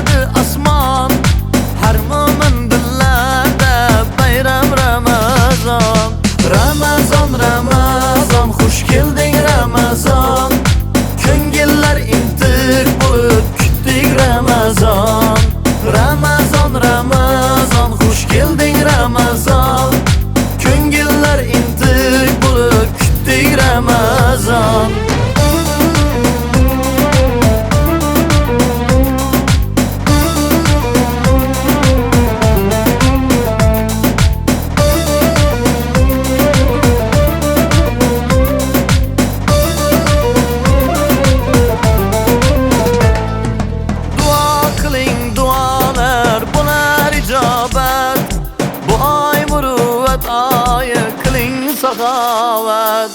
yuradi osmon, har mo'min dillarda bayram Ramazon. Ramazon, Ramazon, xush kelding Ramazon. Ko'ngillar intiq bo'lib kutdik Ramazon. Ramazon, Ramazon, xush kelding Ramazon. Ko'ngillar intiq bo'lib kutdik Ramazon. Bu ay muruvvat oyi qiling saxovat.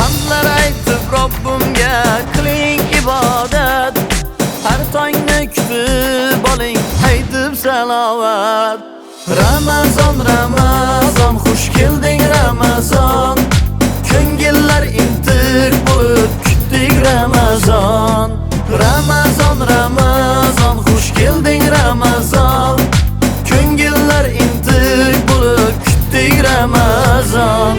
Hamdlar aytib Robbimga qiling ibodat. Har tongni kutib oling aytib salovat. Ramazon, Ramazon, xush kelding Ramazon. Ko'ngillar intiq bo'lib kutdik Ramazon. Ramazon, Ramazon, xush kelding Ramazon. Ko'ngillar intiq bo'lib kutdik Ramazon.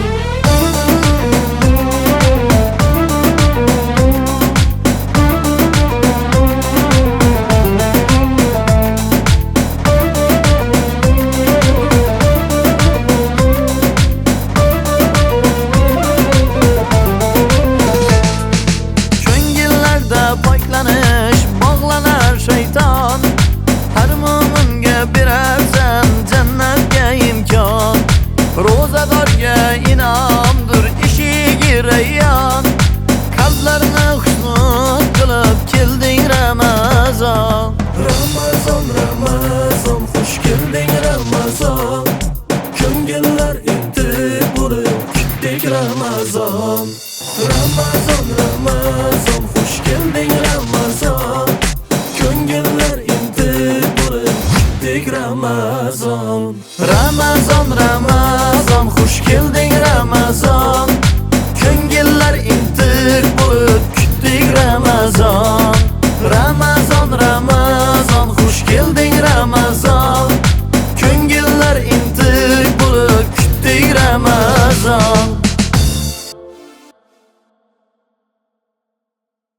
Ko'ngillarda poklanish bog'lanar shayton. Har mo'minga berarsan jannatga imkon. Ro'zadorga inomdir eshigi rayyon. Qalblarni xushnud qilib kelding Ramazon. Ramazon, Ramazon, xush kelding Ramazon. Ko'ngillar intiq bo'lib kutdik Ramazon. Ramazon, Ramazon, xush kelding Ramazon. Ko'ngillar intiq bo'lib kutdik Ramazon. Ramazon, Ramazon,